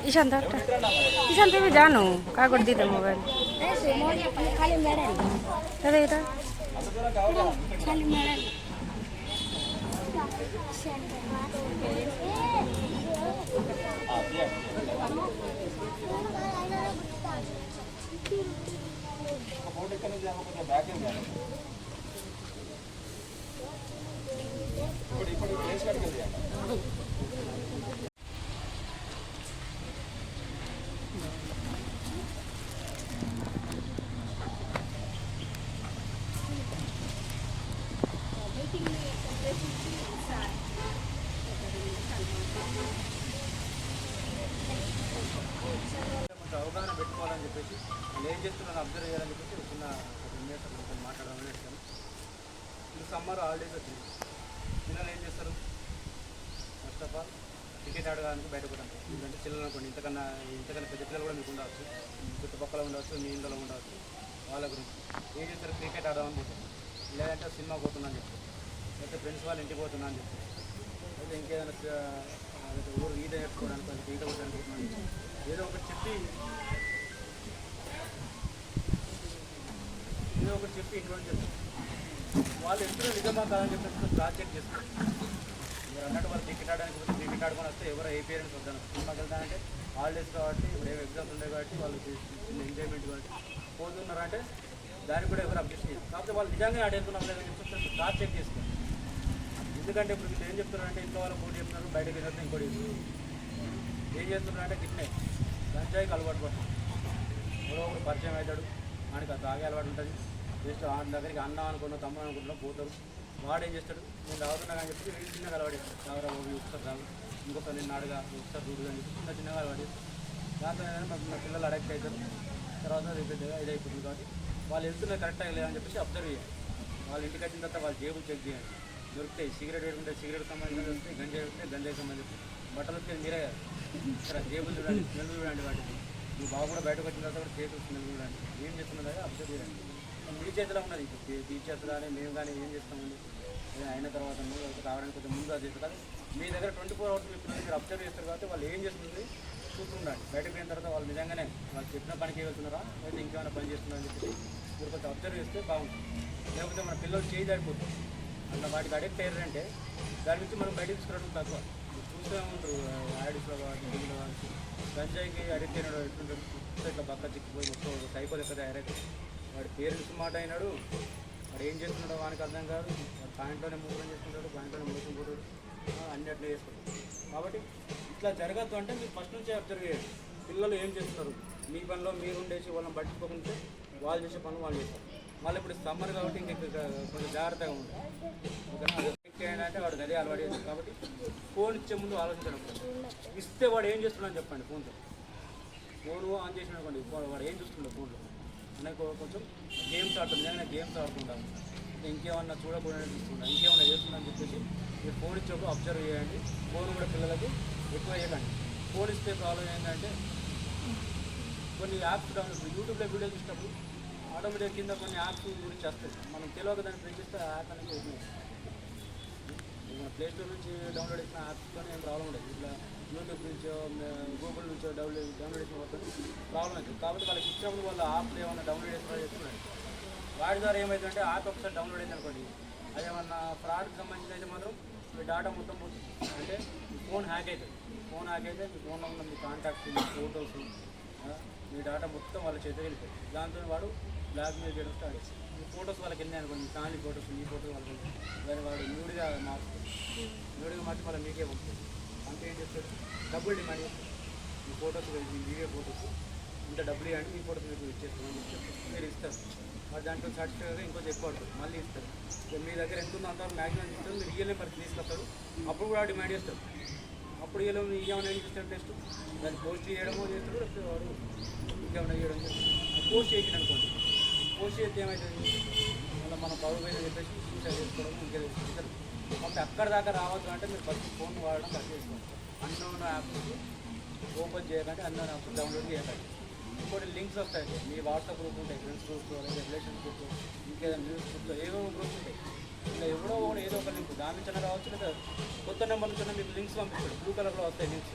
ईशान भी जानो का कर दी थे मोबाइल अरे इधर అవగాహన పెట్టుకోవాలని చెప్పేసి నేను ఏం చేస్తున్నాను అబ్జర్వ్ చేయాలని చెప్పేసి చిన్న మాట్లాడాలని వచ్చాను. ఇప్పుడు సమ్మర్ హాలిడేస్ వచ్చింది. పిల్లలు ఏం చేస్తారు? ఫస్ట్ ఆఫ్ ఆల్ క్రికెట్ ఆడడానికి బయటకు పోతాం. ఎందుకంటే పిల్లలు అనుకోండి ఇంతకన్నా పెద్ద పిల్లలు కూడా మీకు ఉండవచ్చు, చుట్టుపక్కల ఉండవచ్చు, మీ ఇంట్లో ఉండవచ్చు. వాళ్ళ గురించి ఏం చేస్తారు? క్రికెట్ ఆడదామని పోతాం, లేదంటే సినిమా పోతున్నా అని చెప్తారు, లేకపోతే ఫ్రెండ్స్ వాళ్ళ ఇంటికి పోతున్నా అని చెప్తారు, అయితే ఇంకేదైనా ఊరు ఈత నేర్చుకోవడానికి ఈత కొట్టడానికి ఏదో ఒకటి చెప్పి ఇంట్లో చెప్తారు. వాళ్ళు ఎప్పుడూ నిజమా కాదని చెప్పేసి క్రాస్ చెక్ చేస్తారు. మీరు అన్నట్టు వాళ్ళు క్రికెట్ ఆడడానికి పోతే క్రికెట్ ఆడుకొని వస్తే ఎవరో ఏ పేరెంట్స్ వద్దాను సినిమాకి వెళ్తానంటే హాలిడేస్ కాబట్టి ఇప్పుడు ఏమో ఎగ్జామ్స్ ఉంటాయి కాబట్టి వాళ్ళు చిన్న ఎంజాయ్మెంట్ కాబట్టి పోతున్నారంటే దానికి కూడా ఎవరు అబ్జెక్షన్ చేస్తారు. కాకపోతే వాళ్ళు నిజంగా ఆడేస్తున్నారు లేదని చెప్పేసి క్రాస్ చెక్ చేస్తారు. ఎందుకంటే ఇప్పుడు మీరు ఏం చెప్తున్నారంటే ఇంట్లో వాళ్ళు పోటీ చెప్తున్నారు, బయటకు వెళ్ళినట్టు ఇంకోటి ఏం చేస్తున్నారంటే గిట్నే గంజాయికి అలవాటు పడుతుంది. ఎవరో ఒకరు పరిచయం అవుతాడు, మనకి అది తాగే అలవాటు ఉంటుంది. జస్ట్ ఆయన దగ్గరికి అన్న అనుకున్నాం తమ్ముడు అనుకుంటున్నాం పోతాడు. వాడు ఏం చేస్తాడు? నేను తాగుతున్నా అని చెప్పి వీళ్ళు చిన్నగా అలవాటు చేస్తాడు. తాగరా బాబు ఒకసారి తాగు, ఇంకొకరు నేను అడగా ఒకసారి చూడు అని చెప్పి చిన్నగా అలవాటు చేస్తాడు. దాంతో మా పిల్లలు అడక్ట్ అవుతారు. తర్వాత ఇది అయిపోతుంది. కాబట్టి వాళ్ళు వెళ్తున్నారు కరెక్ట్గా లేదని చెప్పేసి అబ్జర్వ్ చేయాలి. వాళ్ళ ఇంటికి వచ్చిన తర్వాత వాళ్ళ జేబులు చెక్ చేయాలి. దొరుకుతాయి సిగరెట్ పెట్టుకుంటే సిగరెట్ సంబంధించిన దొరుకుతాయి, గంజాయి పెడితే గంజాయి సంబంధించి బట్టలు వస్తే మీరే కదా ఇక్కడ జేబులు చూడండి, స్మెల్ చూడండి. వాటికి మీ బాబు కూడా బయటకు వచ్చిన తర్వాత కూడా చేతులు స్మెల్ చూడండి. ఏం చేస్తున్నదో అబ్జర్వ్ చేయండి. మీ చేతిలో ఉన్నది. మీ చేతులు కానీ మేము కానీ ఏం చేస్తామండి అయిన తర్వాత రావడానికి కొంచెం ముందు అది చేస్తారు. కానీ మీ దగ్గర 24 hours మీ పిల్లలు మీరు అబ్జర్వ్ చేస్తారు కాబట్టి వాళ్ళు ఏం చేస్తుంది చూస్తుండండి. బయటకు పోయిన తర్వాత వాళ్ళు నిజంగానే వాళ్ళు చెప్పిన పనికి వెళ్తున్నారా అయితే ఇంకేమైనా పని చేస్తున్నారని చెప్పి మీరు కొంచెం అబ్జర్వ్ చేస్తే బాగుంటుంది. లేకపోతే మన పిల్లలు చేయి దాడిపోతుంది. అట్లా వాటికి అడిక్ట్ అయ్యారంటే దాని నుంచి మనం బయటకు తీసుకురావడం తక్కువ. చూస్తూ ఉంటారు యాడిస్లో కానీ టీవీలో కానీ గంజాయికి అడిక్ట్ అయినాడు ఎట్లుంటాడు ఇట్లా పక్క చిక్కిపోయి మొత్తం సైకోలు ఎక్కడ తయారైతే వాడి పేరెంట్స్ మాట అయినాడు. వాడు ఏం చేస్తున్నాడో వానికి అర్థం కాదు. వాడు పాయింట్లోనే మూవ్మెంట్ చేసుకుంటాడు, పాయింట్లోనే మోసం పోతాడు, అన్ని అట్లా చేసుకుంటాడు. కాబట్టి ఇట్లా జరగద్దు అంటే మీరు ఫస్ట్ నుంచే అబ్జర్వ్ చేయండి. పిల్లలు ఏం చేస్తున్నారు, మీ పనిలో మీరు ఉండేసి వాళ్ళని పట్టించుకోకుంటే వాళ్ళు చేసే పనులు వాళ్ళు చేస్తారు. మళ్ళీ ఇప్పుడు సమ్మర్ కాబట్టి ఇంక కొంచెం జాగ్రత్తగా ఉంటుంది. ఓకేనా? ఏంటంటే వాడు అదే అలవాటు చేస్తారు. కాబట్టి ఫోన్ ఇచ్చే ముందు ఆలోచించడం. ఇస్తే వాడు ఏం చేస్తున్నాడని చెప్పండి. ఫోన్తో ఫోన్ ఆన్ చేసిన అనుకోండి, వాడు ఏం చూస్తుండో ఫోన్లో నాకు కొంచెం గేమ్స్ ఆడుతుంది. నిజంగా గేమ్స్ ఆడుతుంటాను, ఇంకేమన్నా చూడకూడదని చూస్తుంటాను, ఇంకేమన్నా చేస్తుందని చెప్పేసి మీరు ఫోన్ ఇచ్చేప్పుడు అబ్జర్వ్ చేయండి. ఫోన్ కూడా పిల్లలకి ఎక్కువ వేయకండి. ఫోన్ ఇస్తే ప్రాబ్లం ఏంటంటే కొన్ని యాప్స్ డౌన్లోడ్ యూట్యూబ్లో వీడియో చూసినప్పుడు ఆటోమేటిక్ కింద కొన్ని యాప్స్ గురించి వస్తాయి. మనం తెలియక దాన్ని ప్రించిస్తే ఆ యాప్ అనేది ఓపెన్ అవుతుంది. ప్లే స్టోర్ నుంచి డౌన్లోడ్ చేసిన యాప్స్తో ఏం ప్రాబ్లం ఉండదు. ఇట్లా యూట్యూబ్ నుంచో గూగుల్ నుంచో డౌన్లోడ్ చేసిన వస్తుంది ప్రాబ్లం అవుతుంది. కాబట్టి వాళ్ళకి ఇచ్చినప్పుడు వాళ్ళ యాప్లు ఏమన్నా డౌన్లోడ్ చేస్తున్నాడు. వాటి ద్వారా ఏమవుతుందంటే యాప్ ఒకసారి డౌన్లోడ్ అయింది అనుకోండి, అదేమన్నా ఫ్రాడ్కి సంబంధించిన అయితే మాత్రం మీ డాటా మొత్తం పోతుంది. అంటే మీ ఫోన్ హ్యాక్ అవుతుంది. ఫోన్ హ్యాక్ అయితే మీ ఫోన్లో ఉన్న మీ కాంటాక్ట్స్, మీ ఫోటోస్, మీ డాటా మొత్తం వాళ్ళ చేతికి వెళ్ళిపోయి దాంతో వాడు బ్లాక్మెయిల్ చేయడం స్టార్ట్ చేస్తాడు. మీ ఫోటోస్ వాళ్ళకి వెళ్ళినాయి అనుకోండి, మీ ఫ్యామిలీ ఫోటోస్, మీ ఫోటోస్ వాళ్ళకి దాన్ని వాడు న్యూడ్గా మార్చి మళ్ళీ మీకే పంపుతుంది. అంటే ఏం చేస్తాడు? డబ్బులు డిమాండ్ చేస్తాడు. మీ ఫోటోస్ మీ వీడియో ఫోటోస్ ఇంత డబ్బులు ఇవ్వండి, మీ ఫోటోస్ మీకు ఇచ్చేస్తామని చెప్పి మీరు ఇస్తారు. మరి దాంట్లో సర్టిఫికేట్ ఇంకొంచెం ఎక్కువ పడుతుంది, మళ్ళీ ఇస్తారు. మీ దగ్గర ఎంత ఉందో అంత మ్యాక్సిమం ఇస్తారు. మీరు ఇయ్యలే మరి తీసుకొస్తారు. అప్పుడు కూడా డిమాండ్ చేస్తారు. అప్పుడు ఇవ్వమని ఏం చేస్తాడు? టెస్ట్ దాన్ని పోస్ట్ చేయడమో చేస్తాడు, లేకపోతే వాడు ఇంకేమైనా చేయడం చేస్తాడు. పోస్ట్ చేయించిన అనుకోండి, పోస్ట్ చేస్తే ఏమవుతుంది? మళ్ళీ మన పవర్ మీద చెప్పేసి సూసైడ్ చేసుకోవడం ఇంకా చేస్తారు. కాబట్టి అక్కడ దాకా రావద్దు అంటే మీరు ఫస్ట్ ఫోన్ వాడడం కట్ చేసుకోండి. అన్నోన్ యాప్స్ ఓపెన్ చేయకండి, అన్నోన్ యాప్స్ డౌన్లోడ్ చేయకండి. ఇంకోటి లింక్స్ వస్తాయి. మీ వాట్సాప్ గ్రూప్ ఉంటాయి, ఫ్రెండ్స్ గ్రూప్లో, లేదా రిలేషన్ గ్రూప్లో, ఇంకేదైనా న్యూస్ గ్రూప్లో, ఏవో గ్రూప్స్ ఉంటాయి. ఇలా ఎవడో కూడా ఏదో ఒక ఒక లింక్ దాని నుంచి రావచ్చు, లేదా కొత్త నెంబర్ నుంచి మీకు లింక్స్ పంపిస్తాడు, బ్లూ కలర్లో వస్తాయి లింక్స్.